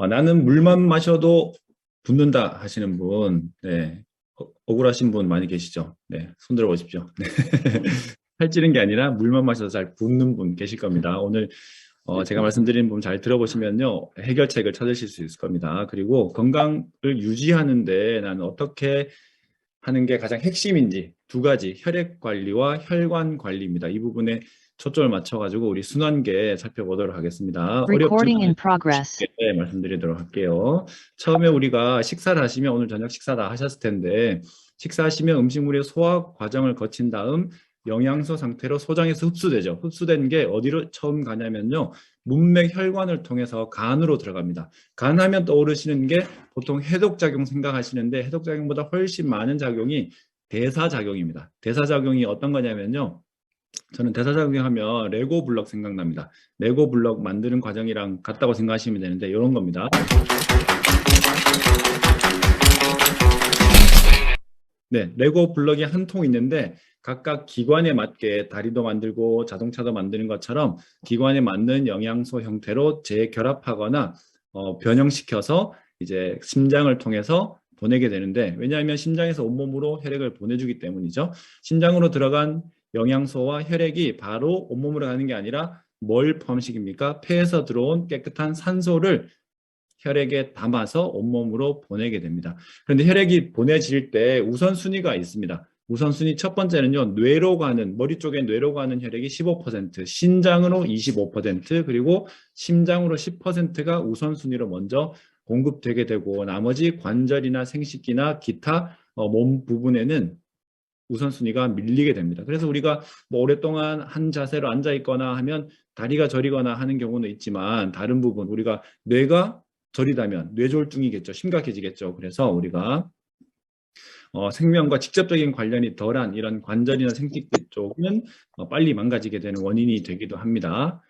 나는 물만 마셔도 붓는다 하시는 분, 네, 억울하신 분 많이 계시죠? 네, 손 들어 보십시오. 네. 살찌는 게 아니라 물만 마셔도 잘 붓는 분 계실 겁니다. 오늘 제가 말씀드린 부분 잘 들어보시면요, 해결책을 찾으실 수 있을 겁니다. 그리고 건강을 유지하는데 나는 어떻게 하는 게 가장 핵심인지 두 가지, 혈액 관리와 혈관 관리입니다. 이 부분에 초점을 맞춰가지고 우리 순환계 살펴보도록 하겠습니다. Recording in 어렵지만 progress. 쉽게 말씀드리도록 할게요. 처음에 우리가 식사를 하시면 오늘 저녁 식사 다 하셨을 텐데, 식사하시면 음식물의 소화 과정을 거친 다음 영양소 상태로 소장에서 흡수되죠. 흡수된 게 어디로 처음 가냐면요, 문맥 혈관을 통해서 간으로 들어갑니다. 간 하면 떠오르시는 게 보통 해독작용 생각하시는데, 해독작용보다 훨씬 많은 작용이 대사작용입니다. 대사작용이 어떤 거냐면요, 저는 대사작용하면 레고 블럭 생각납니다. 레고 블럭 만드는 과정이랑 같다고 생각하시면 되는데, 이런 겁니다. 네, 레고 블럭이 한 통 있는데 각각 기관에 맞게 다리도 만들고 자동차도 만드는 것처럼 기관에 맞는 영양소 형태로 재결합하거나 변형시켜서 이제 심장을 통해서 보내게 되는데, 왜냐하면 심장에서 온몸으로 혈액을 보내주기 때문이죠. 심장으로 들어간 영양소와 혈액이 바로 온몸으로 가는 게 아니라 뭘 포함시킵니까? 폐에서 들어온 깨끗한 산소를 혈액에 담아서 온몸으로 보내게 됩니다. 그런데 혈액이 보내질 때 우선순위가 있습니다. 우선순위 첫 번째는요, 뇌로 가는, 머리 쪽에 뇌로 가는 혈액이 15%, 신장으로 25%, 그리고 심장으로 10%가 우선순위로 먼저 공급되게 되고, 나머지 관절이나 생식기나 기타 몸 부분에는 우선순위가 밀리게 됩니다. 그래서 우리가 뭐 오랫동안 한 자세로 앉아 있거나 하면 다리가 저리거나 하는 경우는 있지만, 다른 부분, 우리가 뇌가 저리다면 뇌졸중이겠죠. 심각해지겠죠. 그래서 우리가 생명과 직접적인 관련이 덜한 이런 관절이나 생식기 쪽은 빨리 망가지게 되는 원인이 되기도 합니다.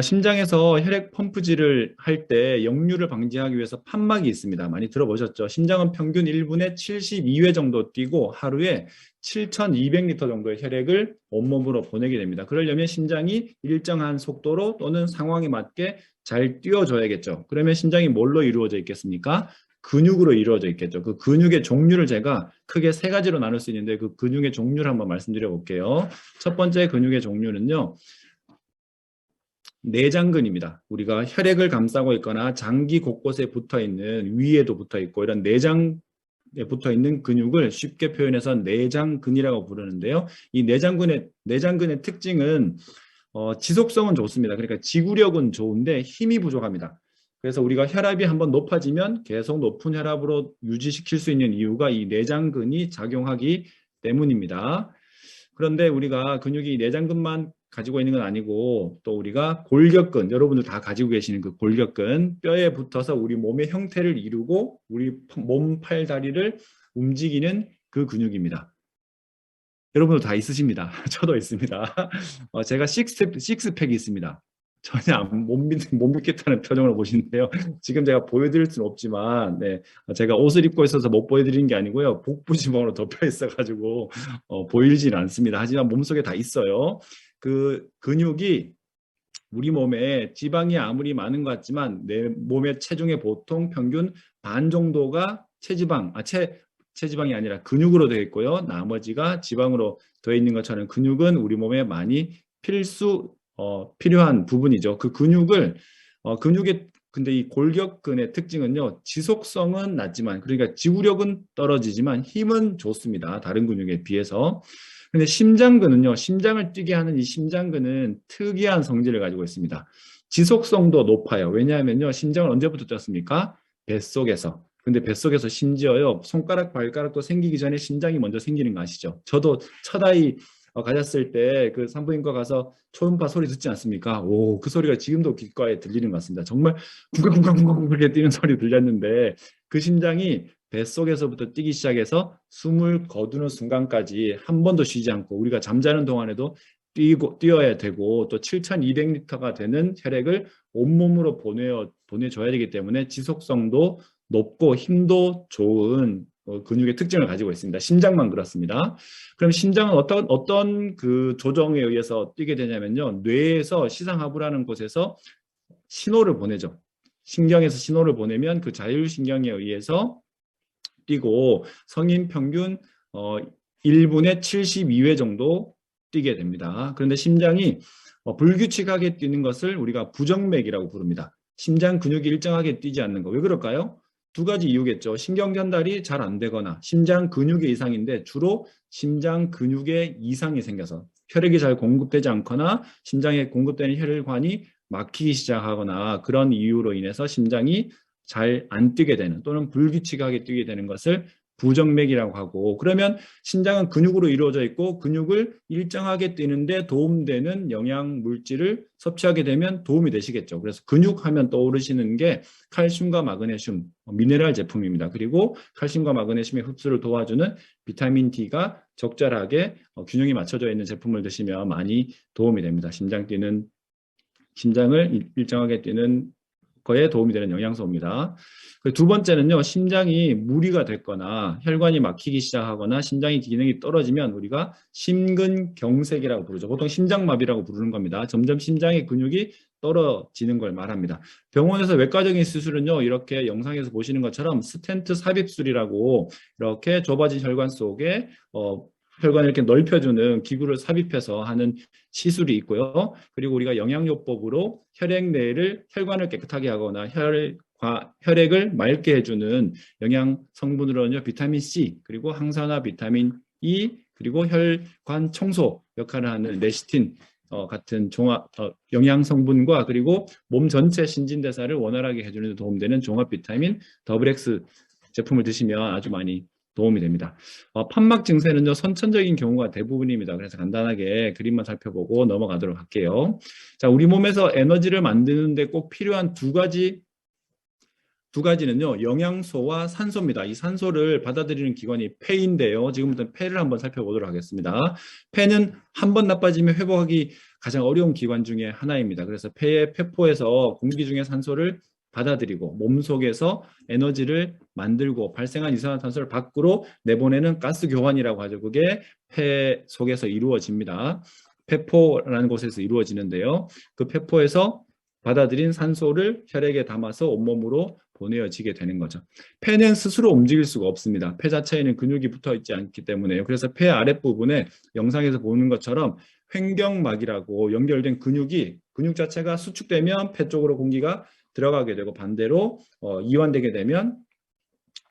심장에서 혈액 펌프질을 할 때 역류를 방지하기 위해서 판막이 있습니다. 많이 들어보셨죠? 심장은 평균 1분에 72회 정도 뛰고 하루에 7,200리터 정도의 혈액을 온몸으로 보내게 됩니다. 그러려면 심장이 일정한 속도로 또는 상황에 맞게 잘 뛰어줘야겠죠. 그러면 심장이 뭘로 이루어져 있겠습니까? 근육으로 이루어져 있겠죠. 그 근육의 종류를 제가 크게 세 가지로 나눌 수 있는데, 그 근육의 종류를 한번 말씀드려 볼게요. 첫 번째 근육의 종류는요, 내장근입니다. 우리가 혈액을 감싸고 있거나 장기 곳곳에 붙어 있는, 위에도 붙어 있고 이런 내장에 붙어 있는 근육을 쉽게 표현해서 내장근이라고 부르는데요. 이 내장근의 특징은 지속성은 좋습니다. 그러니까 지구력은 좋은데 힘이 부족합니다. 그래서 우리가 혈압이 한번 높아지면 계속 높은 혈압으로 유지시킬 수 있는 이유가 이 내장근이 작용하기 때문입니다. 그런데 우리가 근육이 내장근만 가지고 있는 건 아니고, 또 우리가 골격근, 여러분들 다 가지고 계시는 그 골격근, 뼈에 붙어서 우리 몸의 형태를 이루고 우리 몸, 팔, 다리를 움직이는 그 근육입니다. 여러분들 다 있으십니다. 저도 있습니다. 제가 식스팩이 있습니다. 전혀 못 믿겠다는 표정을 보시는데요. 지금 제가 보여드릴 수는 없지만, 네, 제가 옷을 입고 있어서 못 보여드리는 게 아니고요. 복부 지방으로 덮여 있어가지고 보이지는 않습니다. 하지만 몸속에 다 있어요. 그 근육이 우리 몸에 지방이 아무리 많은 것 같지만 내 몸의 체중의 보통 평균 반 정도가 체지방이 아니라 근육으로 되어 있고요. 나머지가 지방으로 되어 있는 것처럼 근육은 우리 몸에 많이 필요한 부분이죠. 그 근육의 근데 이 골격근의 특징은요, 지속성은 낮지만, 그러니까 지구력은 떨어지지만 힘은 좋습니다. 다른 근육에 비해서. 근데 심장근은요, 심장을 뛰게 하는 이 심장근은 특이한 성질을 가지고 있습니다. 지속성도 높아요. 왜냐하면요, 심장을 언제부터 쪘습니까? 뱃속에서. 근데 뱃속에서 심지어요, 손가락, 발가락도 생기기 전에 심장이 먼저 생기는 거 아시죠? 저도 첫 아이 가졌을 때 그 산부인과 가서 초음파 소리 듣지 않습니까? 오, 그 소리가 지금도 귓가에 들리는 것 같습니다. 정말 쿵쾅쿵쾅쿵쾅 그렇게 뛰는 소리 들렸는데, 그 심장이 뱃속에서부터 뛰기 시작해서 숨을 거두는 순간까지 한 번도 쉬지 않고, 우리가 잠자는 동안에도 뛰어야 되고, 또 7,200리터가 되는 혈액을 온몸으로 보내줘야 되기 때문에 지속성도 높고 힘도 좋은 근육의 특징을 가지고 있습니다. 심장만 그렇습니다. 그럼 심장은 어떤 그 조정에 의해서 뛰게 되냐면요, 뇌에서 시상하부라는 곳에서 신호를 보내죠. 신경에서 신호를 보내면 그 자율신경에 의해서 뛰고 성인 평균 1분에 72회 정도 뛰게 됩니다. 그런데 심장이 불규칙하게 뛰는 것을 우리가 부정맥이라고 부릅니다. 심장 근육이 일정하게 뛰지 않는 거. 왜 그럴까요? 두 가지 이유겠죠. 신경 전달이 잘 안 되거나 심장 근육의 이상인데 주로 심장 근육에 이상이 생겨서 혈액이 잘 공급되지 않거나 심장에 공급되는 혈관이 막히기 시작하거나 그런 이유로 인해서 심장이 잘 안 뛰게 되는 또는 불규칙하게 뛰게 되는 것을 부정맥이라고 하고 그러면 심장은 근육으로 이루어져 있고 근육을 일정하게 뛰는데 도움되는 영양 물질을 섭취하게 되면 도움이 되시겠죠. 그래서 근육하면 떠오르시는 게 칼슘과 마그네슘, 미네랄 제품입니다. 그리고 칼슘과 마그네슘의 흡수를 도와주는 비타민 D가 적절하게 균형이 맞춰져 있는 제품을 드시면 많이 도움이 됩니다. 심장을 일정하게 뛰는 거에 도움이 되는 영양소입니다. 두 번째는요, 심장이 무리가 됐거나 혈관이 막히기 시작하거나 심장의 기능이 떨어지면 우리가 심근경색이라고 부르죠. 보통 심장마비라고 부르는 겁니다. 점점 심장의 근육이 떨어지는 걸 말합니다. 병원에서 외과적인 수술은요, 이렇게 영상에서 보시는 것처럼 스텐트 삽입술이라고 이렇게 좁아진 혈관 속에 혈관을 이렇게 넓혀주는 기구를 삽입해서 하는 시술이 있고요. 그리고 우리가 영양요법으로 혈관을 깨끗하게 하거나 혈액을 맑게 해주는 영양 성분으로는요, 비타민 C, 그리고 항산화 비타민 E, 그리고 혈관 청소 역할을 하는 레시틴 같은 종합 영양 성분과 그리고 몸 전체 신진대사를 원활하게 해주는 데 도움되는 종합 비타민 XX 제품을 드시면 아주 많이 도움이 됩니다. 판막 증세는요, 선천적인 경우가 대부분입니다. 그래서 간단하게 그림만 살펴보고 넘어가도록 할게요. 자, 우리 몸에서 에너지를 만드는데 꼭 필요한 두 가지는요, 영양소와 산소입니다. 이 산소를 받아들이는 기관이 폐인데요. 지금부터 폐를 한번 살펴보도록 하겠습니다. 폐는 한 번 나빠지면 회복하기 가장 어려운 기관 중에 하나입니다. 그래서 폐의 폐포에서 공기 중에 산소를 받아들이고 몸속에서 에너지를 만들고 발생한 이산화탄소를 밖으로 내보내는 가스 교환이라고 하죠. 그게 폐 속에서 이루어집니다. 폐포라는 곳에서 이루어지는데요. 그 폐포에서 받아들인 산소를 혈액에 담아서 온몸으로 보내어지게 되는 거죠. 폐는 스스로 움직일 수가 없습니다. 폐 자체에는 근육이 붙어 있지 않기 때문에요. 그래서 폐 아랫부분에 영상에서 보는 것처럼 횡격막이라고 연결된 근육 자체가 수축되면 폐 쪽으로 공기가 들어가게 되고 반대로 이완되게 되면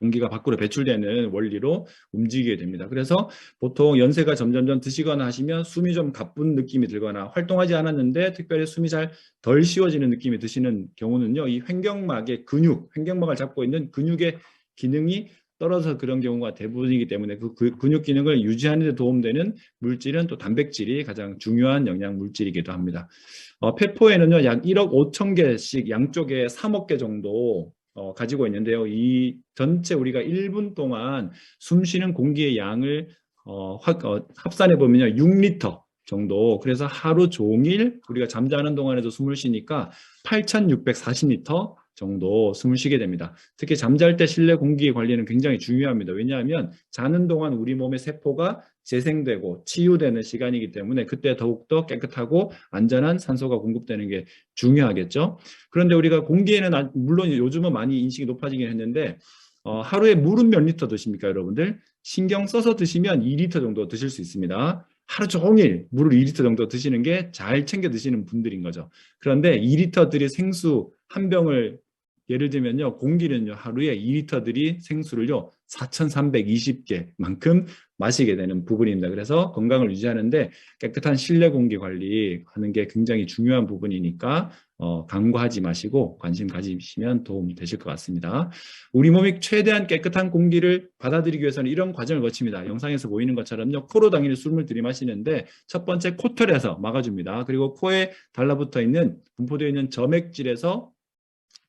공기가 밖으로 배출되는 원리로 움직이게 됩니다. 그래서 보통 연세가 점점점 드시거나 하시면 숨이 좀 가쁜 느낌이 들거나 활동하지 않았는데 특별히 숨이 잘 덜 쉬워지는 느낌이 드시는 경우는요, 이 횡격막을 잡고 있는 근육의 기능이 떨어져서 그런 경우가 대부분이기 때문에 그 근육 기능을 유지하는 데 도움되는 물질은 또 단백질이 가장 중요한 영양 물질이기도 합니다. 폐포에는요, 약 1억 5천 개씩 양쪽에 3억 개 정도 가지고 있는데요. 이 전체 우리가 1분 동안 숨 쉬는 공기의 양을 합산해 보면요, 6리터 정도. 그래서 하루 종일 우리가 잠자는 동안에도 숨을 쉬니까 8,640리터 정도 숨을 쉬게 됩니다. 특히 잠잘 때 실내 공기 관리는 굉장히 중요합니다. 왜냐하면 자는 동안 우리 몸의 세포가 재생되고 치유되는 시간이기 때문에 그때 더욱더 깨끗하고 안전한 산소가 공급되는 게 중요하겠죠. 그런데 우리가 공기에는 물론 요즘은 많이 인식이 높아지긴 했는데 하루에 물은 몇 리터 드십니까, 여러분들? 신경 써서 드시면 2리터 정도 드실 수 있습니다. 하루 종일 물을 2리터 정도 드시는 게 잘 챙겨 드시는 분들인 거죠. 그런데 2리터들이 생수 한 병을 예를 들면요, 공기는요, 하루에 2리터들이 생수를요, 4,320개만큼 마시게 되는 부분입니다. 그래서 건강을 유지하는데 깨끗한 실내 공기 관리하는 게 굉장히 중요한 부분이니까 간과하지 마시고 관심 가지시면 도움이 되실 것 같습니다. 우리 몸이 최대한 깨끗한 공기를 받아들이기 위해서는 이런 과정을 거칩니다. 영상에서 보이는 것처럼요, 코로 당연히 숨을 들이마시는데 첫 번째 코털에서 막아줍니다. 그리고 코에 달라붙어 있는 분포되어 있는 점액질에서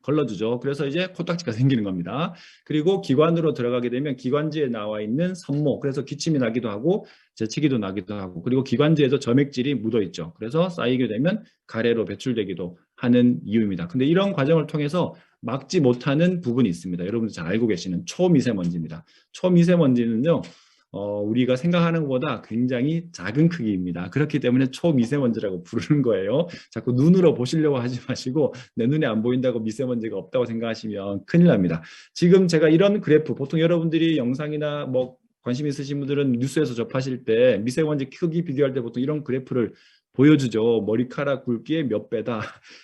걸러주죠. 그래서 이제 코딱지가 생기는 겁니다. 그리고 기관으로 들어가게 되면 기관지에 나와 있는 섬모, 그래서 기침이 나기도 하고 재채기도 나기도 하고, 그리고 기관지에도 점액질이 묻어 있죠. 그래서 쌓이게 되면 가래로 배출되기도 하는 이유입니다. 근데 이런 과정을 통해서 막지 못하는 부분이 있습니다. 여러분들 잘 알고 계시는 초미세먼지입니다. 초미세먼지는요, 우리가 생각하는 것보다 굉장히 작은 크기입니다. 그렇기 때문에 초미세먼지라고 부르는 거예요. 자꾸 눈으로 보시려고 하지 마시고 내 눈에 안 보인다고 미세먼지가 없다고 생각하시면 큰일 납니다. 지금 제가 이런 그래프, 보통 여러분들이 영상이나 뭐 관심 있으신 분들은 뉴스에서 접하실 때 미세먼지 크기 비교할 때 보통 이런 그래프를 보여주죠. 머리카락 굵기의 몇 배다.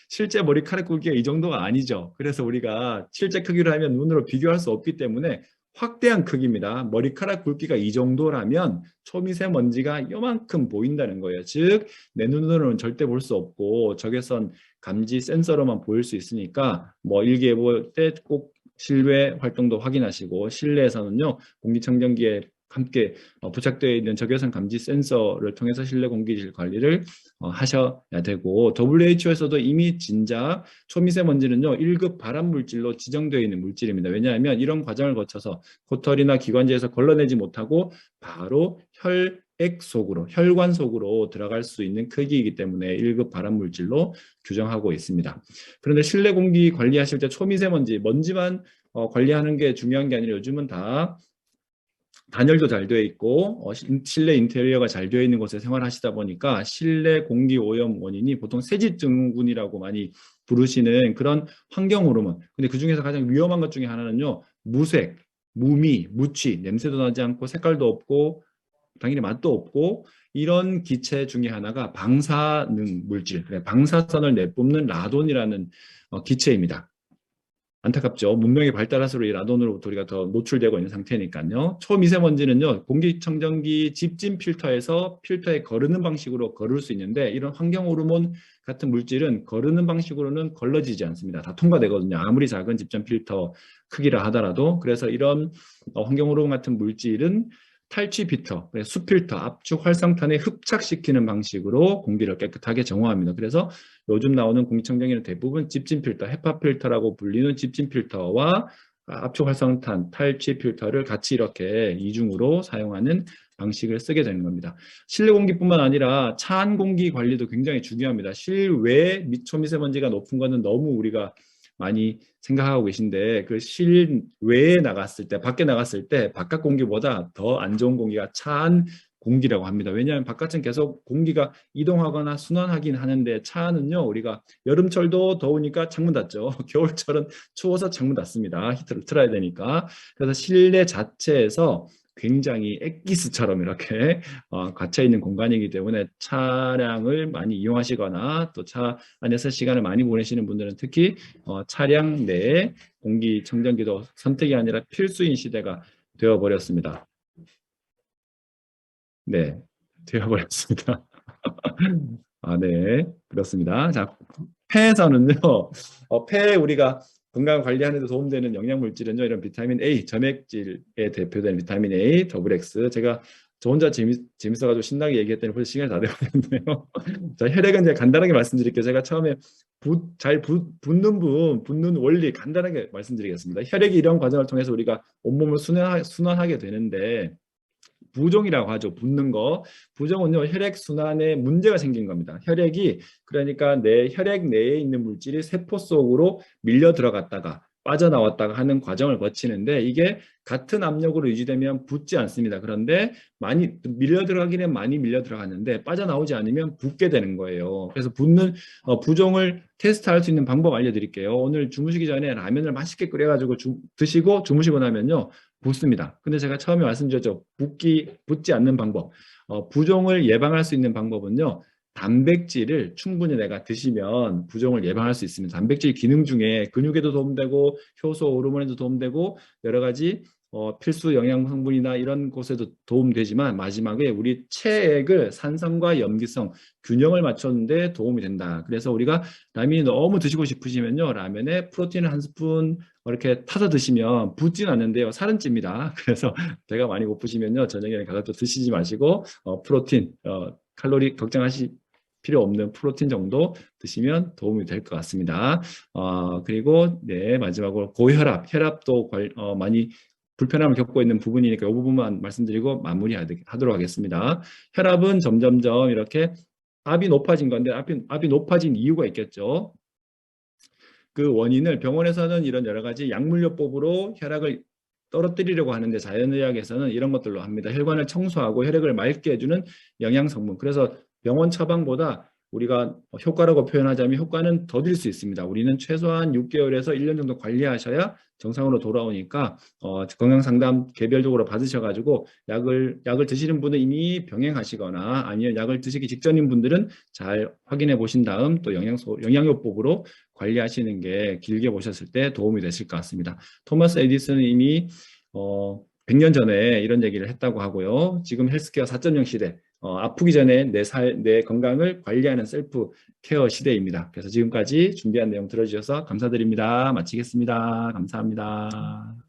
실제 머리카락 굵기가 이 정도가 아니죠. 그래서 우리가 실제 크기로 하면 눈으로 비교할 수 없기 때문에 확대한 크기입니다. 머리카락 굵기가 이 정도라면 초미세먼지가 요만큼 보인다는 거예요. 즉, 내 눈으로는 절대 볼 수 없고 적외선 감지 센서로만 보일 수 있으니까 뭐 일기예보 때 꼭 실외 활동도 확인하시고, 실내에서는요 공기청정기에 함께 부착되어 있는 적외선 감지 센서를 통해서 실내 공기질 관리를 하셔야 되고, WHO에서도 이미 진작 초미세먼지는요 1급 발암물질로 지정되어 있는 물질입니다. 왜냐하면 이런 과정을 거쳐서 코털이나 기관지에서 걸러내지 못하고 바로 혈액 속으로, 혈관 속으로 들어갈 수 있는 크기이기 때문에 1급 발암물질로 규정하고 있습니다. 그런데 실내 공기 관리하실 때 초미세먼지, 먼지만 관리하는 게 중요한 게 아니라 요즘은 다 단열도 잘 되어 있고 실내 인테리어가 잘 되어 있는 곳에 생활하시다 보니까 실내 공기 오염 원인이 보통 세지 증후군이라고 많이 부르시는 그런 환경 호르몬. 근데 그 중에서 가장 위험한 것 중에 하나는요, 무색, 무미, 무취, 냄새도 나지 않고 색깔도 없고 당연히 맛도 없고 이런 기체 중에 하나가 방사능 물질, 방사선을 내뿜는 라돈이라는 기체입니다. 안타깝죠. 문명이 발달할수록 이 라돈으로부터 우리가 더 노출되고 있는 상태니까요. 초미세먼지는요, 공기청정기 집진 필터에서 필터에 거르는 방식으로 거를 수 있는데, 이런 환경 호르몬 같은 물질은 거르는 방식으로는 걸러지지 않습니다. 다 통과되거든요. 아무리 작은 집전 필터 크기라 하더라도. 그래서 이런 환경 호르몬 같은 물질은 탈취 필터, 수필터, 압축 활성탄에 흡착시키는 방식으로 공기를 깨끗하게 정화합니다. 그래서 요즘 나오는 공기청정기는 대부분 집진 필터, 헤파 필터라고 불리는 집진 필터와 압축 활성탄, 탈취 필터를 같이 이렇게 이중으로 사용하는 방식을 쓰게 되는 겁니다. 실내 공기뿐만 아니라 차 안 공기 관리도 굉장히 중요합니다. 실외 초미세먼지가 높은 거는 너무 우리가 많이 생각하고 계신데, 그 실외에 나갔을 때, 밖에 나갔을 때 바깥 공기보다 더 안 좋은 공기가 차 안 공기라고 합니다. 왜냐하면 바깥은 계속 공기가 이동하거나 순환하긴 하는데, 차 안은요 우리가 여름철도 더우니까 창문 닫죠. 겨울철은 추워서 창문 닫습니다. 히터를 틀어야 되니까. 그래서 실내 자체에서 굉장히 엑기스처럼 이렇게 갇혀 있는 공간이기 때문에 차량을 많이 이용하시거나 또 차 안에서 시간을 많이 보내시는 분들은 특히 차량 내에 공기청정기도 선택이 아니라 필수인 시대가 되어버렸습니다. 네, 되어버렸습니다. 아, 네, 그렇습니다. 자, 폐에서는요, 폐에 우리가 건강 관리하는 데 도움되는 영양물질은요, 이런 비타민 A, 점액질에 대표되는 비타민 A, 더블 X. 제가 저 혼자 재밌어가지고 신나게 얘기했더니 벌써 시간이 다 되어버렸네요. 자, 혈액은 제가 간단하게 말씀드릴게요. 제가 처음에 붙는 원리 간단하게 말씀드리겠습니다. 혈액이 이런 과정을 통해서 우리가 온몸을 순환하게 되는데, 부종이라고 하죠. 붓는 거. 부종은요, 혈액 순환에 문제가 생긴 겁니다. 혈액이, 그러니까 내 혈액 내에 있는 물질이 세포 속으로 밀려 들어갔다가 빠져나왔다가 하는 과정을 거치는데, 이게 같은 압력으로 유지되면 붓지 않습니다. 그런데 많이 밀려 들어가기는 많이 밀려 들어갔는데 빠져나오지 않으면 붓게 되는 거예요. 그래서 부종을 테스트할 수 있는 방법 알려드릴게요. 오늘 주무시기 전에 라면을 맛있게 끓여가지고 드시고 주무시고 나면요, 붓습니다. 근데 제가 처음에 말씀드렸죠. 붓지 않는 방법. 부종을 예방할 수 있는 방법은요, 단백질을 충분히 내가 드시면 부종을 예방할 수 있습니다. 단백질 기능 중에 근육에도 도움되고 효소 호르몬에도 도움되고 여러 가지 필수 영양 성분이나 이런 곳에도 도움되지만, 마지막에 우리 체액을 산성과 염기성 균형을 맞추는데 도움이 된다. 그래서 우리가 라면이 너무 드시고 싶으시면요, 라면에 프로틴을 한 스푼 이렇게 타서 드시면 붓진 않는데요, 살은 찝니다. 그래서 배가 많이 고프시면요, 저녁에는 가급적 드시지 마시고 프로틴, 칼로리 걱정하실 필요 없는 프로틴 정도 드시면 도움이 될 것 같습니다. 그리고 네, 마지막으로 고혈압, 혈압도 많이 불편함을 겪고 있는 부분이니까 이 부분만 말씀드리고 마무리하도록 하겠습니다. 혈압은 점점점 이렇게 압이 높아진 건데, 압이 높아진 이유가 있겠죠. 그 원인을 병원에서는 이런 여러 가지 약물요법으로 혈압을 떨어뜨리려고 하는데 자연의학에서는 이런 것들로 합니다. 혈관을 청소하고 혈액을 맑게 해주는 영양성분. 그래서 병원 처방보다 우리가 효과라고 표현하자면 효과는 더딜 수 있습니다. 우리는 최소한 6개월에서 1년 정도 관리하셔야 정상으로 돌아오니까 건강상담 개별적으로 받으셔가지고 약을 드시는 분은 이미 병행하시거나 아니면 약을 드시기 직전인 분들은 잘 확인해 보신 다음 또 영양요법으로 관리하시는 게 길게 보셨을 때 도움이 되실 것 같습니다. 토마스 에디슨은 이미 100년 전에 이런 얘기를 했다고 하고요. 지금 헬스케어 4.0 시대, 아프기 전에 내 건강을 관리하는 셀프 케어 시대입니다. 그래서 지금까지 준비한 내용 들어주셔서 감사드립니다. 마치겠습니다. 감사합니다.